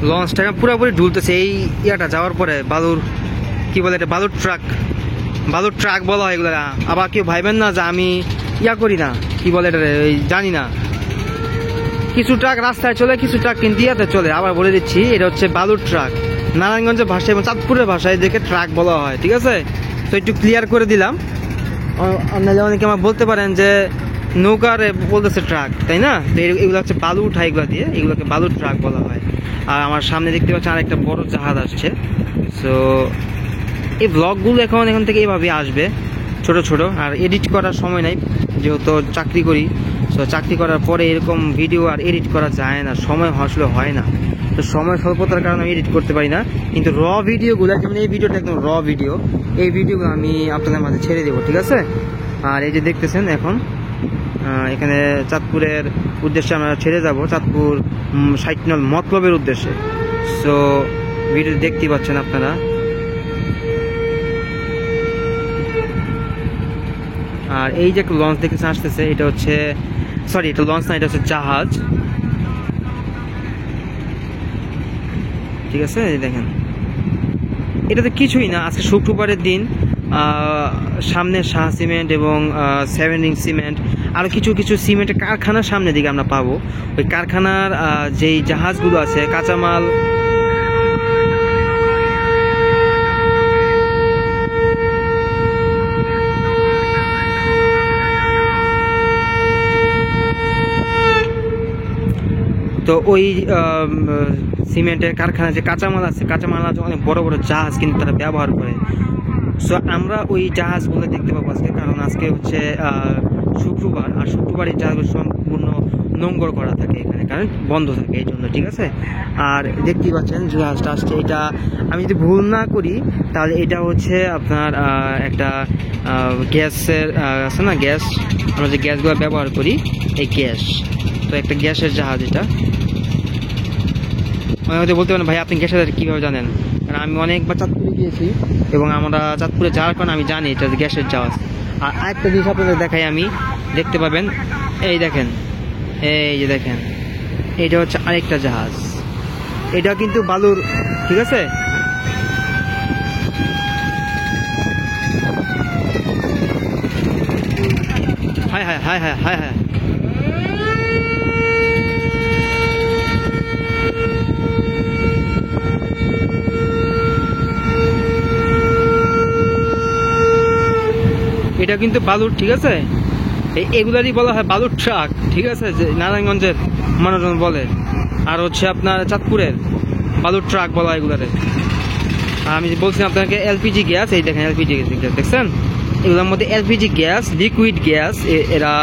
লঞ্চটা পুরোপুরি ঢুলতেছে এই ইয়াটা যাওয়ার পরে বালুর কি বলে এটা বালুর ট্রাক বলা হয় এগুলো। আবার কেউ ভাইবেন না যে আমি ইয়া করি না, কি বলে এটা জানি না। কিছু ট্রাক রাস্তায় চলে, কিছু ট্রাক কিন্তু ইয়াতে চলে। আবার বলে দিচ্ছি, এটা হচ্ছে বালুর ট্রাক। নারায়ণগঞ্জের ভাষায় এবং চাঁদপুরের ভাষায় এদেরকে ট্রাক বলা হয়, ঠিক আছে? তো একটু ক্লিয়ার করে দিলাম। অনেকে আমার বলতে পারেন যে নৌকার বলতেছে ট্রাক, তাই না? তো এগুলো হচ্ছে বালু উঠায়, এগুলো দিয়ে এগুলোকে বালুর ট্রাক বলা হয়। আর আমার সামনে দেখতে পাচ্ছি আর একটা বড় জাহাজ আসছে। সো এই ব্লগগুলো এখন থেকে এইভাবে আসবে, ছোট ছোট। আর এডিট করার সময় নাই, যেহেতু চাকরি করি। সো চাকরি করার পরে এরকম ভিডিও আর এডিট করা যায় না, সময় আসলে হয় না। তো সময় স্বল্পতার কারণে আমি এডিট করতে পারি না। কিন্তু র ভিডিওগুলো, যেমন এই ভিডিওটা একদম র ভিডিও, এই ভিডিওগুলো আমি আপনাদের মাঝে ছেড়ে দেবো, ঠিক আছে? আর এই যে দেখতেছেন এখন এখানে চাঁদপুরের উদ্দেশ্যে আমরা ছেড়ে যাব, চাঁদপুর 60 নং মতলবের উদ্দেশ্যে। সো ভিডিও দেখতেই পাচ্ছেন আপনারা। আর এই যে একটা লঞ্চ দেখতেছে আসতেছে, এটা হচ্ছে সরি এটা লঞ্চ না, এটা হচ্ছে জাহাজ, ঠিক আছে? দেখেন এটা তো কিছুই না। আজকে শুক্রবারের দিন, সামনে শাহ সিমেন্ট এবং 7 ইঞ্চ সিমেন্ট, আরও কিছু কিছু সিমেন্টের কারখানার সামনের দিকে আমরা পাবো। ওই কারখানার যেই জাহাজগুলো আছে, কাঁচামাল তো ওই সিমেন্টের কারখানা যে কাঁচামাল আছে, কাঁচামাল আছে অনেক বড় বড় জাহাজ কিন্তু তারা ব্যবহার করে। সো আমরা ওই জাহাজগুলো দেখতে পাবো আজকে, কারণ আজকে হচ্ছে শুক্রবার। আর শুক্রবার এই জাহাজগুলো সম্পূর্ণ নোংর করা থাকে এখানে, কারণ বন্ধ থাকে এই জন্য, ঠিক আছে? আর দেখতেই পাচ্ছেন জাহাজটা আসছে। এটা আমি যদি ভুল না করি তাহলে এটা হচ্ছে আপনার একটা গ্যাসের আছে না, গ্যাস, আমরা যে গ্যাসগুলো ব্যবহার করি এই গ্যাস, তো একটা গ্যাসের জাহাজ এটা। হয়তো বলতে পারেন ভাই আপনি গ্যাসের কীভাবে জানেন? কারণ আমি অনেকবার চাঁদপুরে গিয়েছি এবং আমরা চাঁদপুরে যাওয়ার কারণে আমি জানি এটা গ্যাসের জাহাজ। আর আরেকটা জিনিস আপনাদের দেখাই, আমি দেখতে পাবেন, এই দেখেন, এই যে দেখেন, এটা হচ্ছে আরেকটা জাহাজ। এটা কিন্তু বালুর, ঠিক আছে? হায় হায় হায় হায় হায় হায়, এটা কিন্তু বালুর, ঠিক আছে? এগুলারই বলা হয় বালুর ট্রাক, ঠিক আছে? যে নারায়ণগঞ্জের মানুষজন বলে। আর হচ্ছে আপনার চাঁদপুরের বালুর ট্রাক বলা হয় এগুলারে। আর আমি বলছি আপনাকে এলপিজি গ্যাস, এই দেখেন এলপিজি গ্যাস দেখছেন? এগুলোর মধ্যে এলপিজি গ্যাস, লিকুইড গ্যাস এরা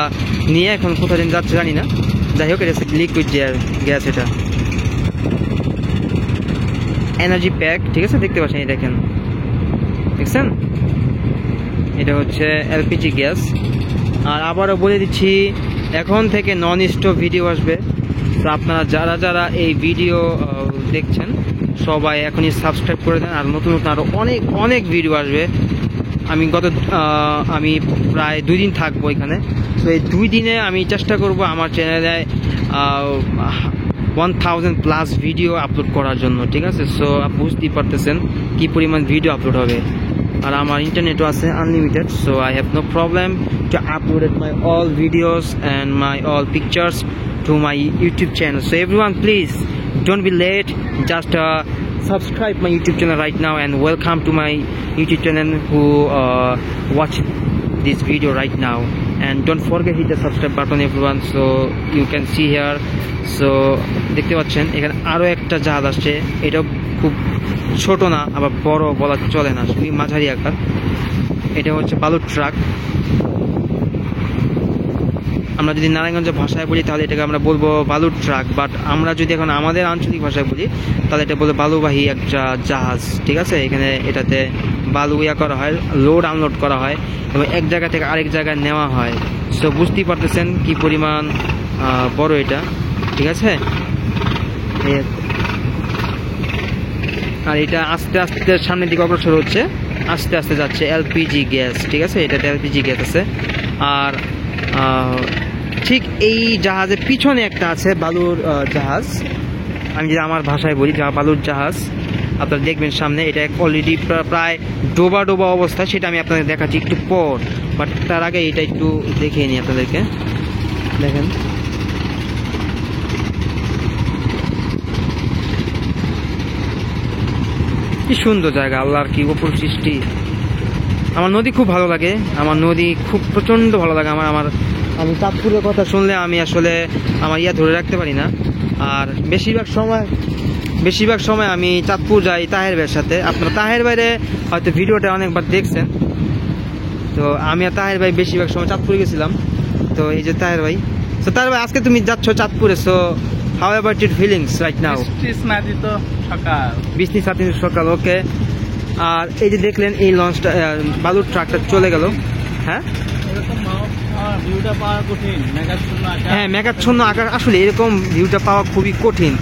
নিয়ে এখন কোথাও দিন যাচ্ছে জানি না। যাই হোক, এটা লিকুইড গ্যাস, এটা এনার্জি প্যাক, ঠিক আছে? দেখতে পাচ্ছেন, এই দেখেন, দেখছেন? এটা হচ্ছে এলপিজি গ্যাস। আর আবারও বলে দিচ্ছি, এখন থেকে নন স্টপ ভিডিও আসবে। তো আপনারা যারা যারা এই ভিডিও দেখছেন সবাই এখনই সাবস্ক্রাইব করে দেন। আর নতুন নতুন আরও অনেক অনেক ভিডিও আসবে। আমি প্রায় 2 দিন থাকবো এখানে। তো এই 2 দিনে আমি চেষ্টা করব আমার চ্যানেলে 1000+ ভিডিও আপলোড করার জন্য, ঠিক আছে? সো বুঝতেই পারতেছেন কি পরিমাণ ভিডিও আপলোড হবে। আর আমার ইন্টারনেটও আছে unlimited, so I have no problem to upload my all videos and my all pictures to my YouTube channel. So everyone, please don't be late, just subscribe my YouTube channel right now and welcome to my YouTube channel who watch this video right now. And don't forget hit the subscribe button everyone, so you can see here. So দেখতে পাচ্ছেন এখানে আরো একটা জাহাজ আসছে। এটা খুব ছোট না আবার বড় বলা চলে না, শুধু মাঝারি আকার। এটা হচ্ছে বালুর ট্রাক। আমরা যদি নারায়ণগঞ্জের ভাষায় বলি তাহলে এটাকে আমরা বলবো বালুর ট্রাক, বাট আমরা যদি এখন আমাদের আঞ্চলিক ভাষায় বলি তাহলে এটা বলবো বালুবাহী একটা জাহাজ, ঠিক আছে? এখানে এটাতে বালু করা হয়, লোড আনলোড করা হয় এবং এক জায়গা থেকে আরেক জায়গায় নেওয়া হয়। সো বুঝতেই পারতেছেন কি পরিমাণ বড় এটা, ঠিক আছে? আর এটা আস্তে আস্তে সামনের দিকে অগ্রসর হচ্ছে, আস্তে আস্তে যাচ্ছে এলপিজি গ্যাস, ঠিক আছে? এটাতে এলপিজি গ্যাস আছে। আর ঠিক এই জাহাজের পিছনে একটা আছে বালুর জাহাজ, আমি যদি আমার ভাষায় বলি বালুর জাহাজ আপনারা দেখবেন সামনে, এটা অলরেডি প্রায় ডোবা ডোবা অবস্থা, সেটা আমি আপনাদের দেখাচ্ছি একটু পর। বাট তার আগে এটা একটু দেখিয়ে নিই আপনাদেরকে। দেখেন কি সুন্দর জায়গা, আল্লাহর কি অপূর্ব সৃষ্টি। আমার নদী খুব ভালো লাগে, আমার নদী খুব প্রচণ্ড ভালো লাগে আমার। আমি চাঁদপুরের কথা শুনলে আমি আসলে আমার ধরে রাখতে পারি না। আর বেশিরভাগ সময় আমি চাঁদপুর যাই তাহের ভাইয়ের সাথে। আপনারা তাহের ভাইরে হয়তো ভিডিওটা অনেকবার দেখছেন। তো আমি আর তাহের ভাই বেশিরভাগ সময় চাঁদপুরে গেছিলাম। তো এই যে তাহের ভাই, তো তাহের ভাই আজকে তুমি যাচ্ছ চাঁদপুরে, so how about your feelings right now? বৃষ্টি সকাল, ওকে। আর এই যে দেখলেন এই লঞ্চটা, বালুর ট্রাকটা চলে গেল। হ্যাঁ হ্যাঁ, মেঘাচ্ছন্ন আকাশ, আসলে এরকম ভিউটা পাওয়া খুবই কঠিন।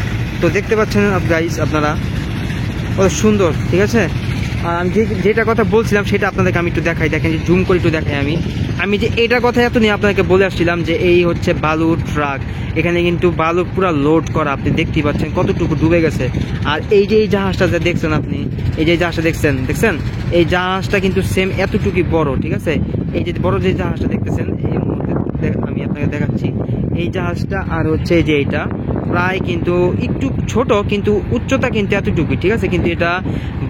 তো দেখতে পাচ্ছেন গাইস আপনারা, কত সুন্দর, ঠিক আছে। আর আমি যেটা কথা বলছিলাম সেটা আপনাদেরকে আমি একটু দেখাই, দেখেন জুম করে একটু দেখাই। আমি যে এটার কথা এত নিয়ে আপনাদেরকে বলে আসছিলাম যে এই হচ্ছে বালুর ট্রাক। এখানে কিন্তু বালু পুরো লোড করা, আপনি দেখতেই পাচ্ছেন কতটুকু ডুবে গেছে। আর এই যে এই জাহাজটা যে দেখছেন আপনি, এই যে জাহাজটা দেখছেন এই জাহাজটা কিন্তু সেম এতটুকুই বড়, ঠিক আছে। এই যে বড় যে জাহাজটা দেখতেছেন এই মুহূর্তে আমি আপনাকে দেখাচ্ছি, এই জাহাজটা আর হচ্ছে যে এইটা প্রায় কিন্তু একটু ছোট, কিন্তু উচ্চতা কিন্তু এতটুকুই, ঠিক আছে। কিন্তু এটা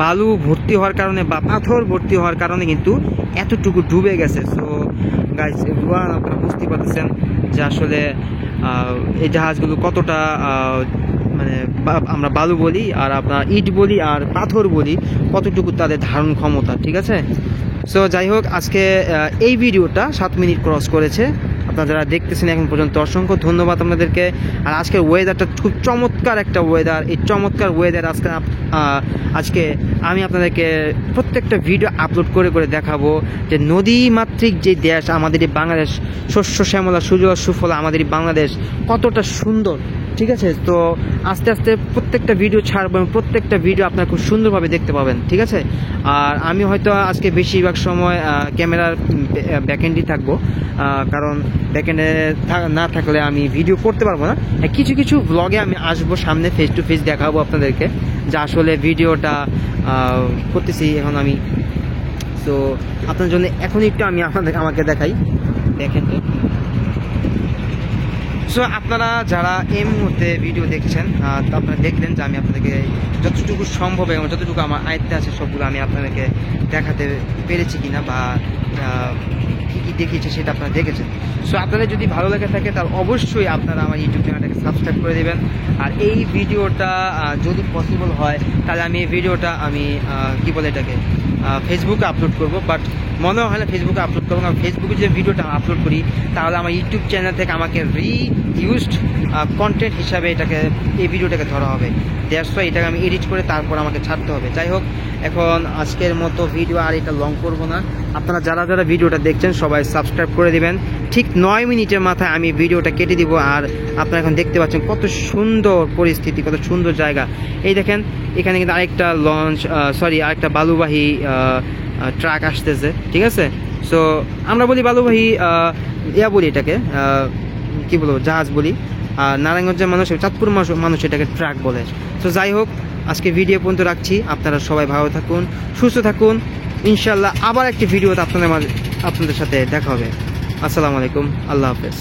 বালু ভর্তি হওয়ার কারণে বা পাথর ভর্তি হওয়ার কারণে কিন্তু এতটুকু ডুবে গেছে। সো গাইস আপনারা বুঝতে পারতেছেন যে আসলে এই জাহাজগুলো কতটা মানে আমরা বালু বলি আর আপনার ইট বলি আর পাথর বলি, কতটুকু তাদের ধারণ ক্ষমতা, ঠিক আছে। সো যাই হোক, আজকে এই ভিডিওটা 7 মিনিট ক্রস করেছে। আপনারা যারা দেখতেছেন এখন পর্যন্ত অসংখ্য ধন্যবাদ আপনাদেরকে। আর আজকের ওয়েদারটা খুব চমৎকার একটা ওয়েদার। এই চমৎকার ওয়েদার আজকে আমি আপনাদেরকে প্রত্যেকটা ভিডিও আপলোড করে করে দেখাবো যে নদীমাতৃক যে দেশ আমাদের এই বাংলাদেশ, শস্য শ্যামলা সুজলা সুফলা আমাদের এই বাংলাদেশ কতটা সুন্দর, ঠিক আছে। তো আস্তে আস্তে প্রত্যেকটা ভিডিও ছাড়বো এবং প্রত্যেকটা ভিডিও আপনারা খুব সুন্দরভাবে দেখতে পাবেন, ঠিক আছে। আর আমি হয়তো আজকে বেশিরভাগ সময় ক্যামেরার ব্যাকএন্ডই থাকবো, কারণ ব্যাকএন্ডে না থাকলে আমি ভিডিও করতে পারবো না। কিছু কিছু ব্লগে আমি আসবো সামনে, ফেস টু ফেস দেখাবো আপনাদেরকে যে আসলে ভিডিওটা করতেছি এখন আমি। তো আপনার জন্য এখন একটু আমি আমাকে দেখাই ব্যাকএন্ডে। সো আপনারা যারা এই মুহূর্তে ভিডিও দেখছেন, আপনারা দেখলেন যে আমি আপনাদেরকে যতটুকু সম্ভব এবং যতটুকু আমার আয়ত্তে আছে সবগুলো আমি আপনাদেরকে দেখাতে পেরেছি কিনা বা কী কী দেখিয়েছে সেটা আপনারা দেখেছেন। সো আপনাদের যদি ভালো লেগে থাকে তাহলে অবশ্যই আপনারা আমার ইউটিউব চ্যানেলটাকে সাবস্ক্রাইব করে দেবেন। আর এই ভিডিওটা যদি পসিবল হয় তাহলে আমি এই ভিডিওটা আমি কী বলে এটাকে ফেসবুকে আপলোড করব। বাট মনে হয় না ফেসবুকে আপলোড করবো, কারণ ফেসবুকে যে ভিডিওটা আপলোড করি তাহলে আমার ইউটিউব চ্যানেল থেকে আমাকে রিইউজড কন্টেন্ট হিসাবে এই ভিডিওটাকে ধরা হবে। দ্যাটস ওয়াই এটাকে আমি এডিট করে তারপর আমাকে ছাড়তে হবে। যাই হোক, এখন আজকের মতো ভিডিও আর এটা লং করবো না। আপনারা যারা যারা ভিডিওটা দেখছেন সবাই সাবস্ক্রাইব করে দিবেন। ঠিক 9 মিনিটের মাথায় আমি ভিডিওটা কেটে দিব। আর আপনারা এখন দেখতে পাচ্ছেন কত সুন্দর পরিস্থিতি, কত সুন্দর জায়গা। এই দেখেন এখানে কিন্তু আরেকটা আরেকটা বালুবাহী ট্রাক আসতেছে, ঠিক আছে। সো আমরা বলি বালুবাহী বলি এটাকে কি বলবো, জাহাজ বলি। আর নারায়ণগঞ্জের মানুষ, চাঁদপুর মানুষ এটাকে ট্রাক বলে। সো যাই হোক, আজকে ভিডিও পর্যন্ত রাখছি। আপনারা সবাই ভালো থাকুন, সুস্থ থাকুন। ইনশাল্লাহ আবার একটি ভিডিওতে আপনাদের সাথে দেখা হবে। আসসালামু আলাইকুম, আল্লাহ হাফেজ।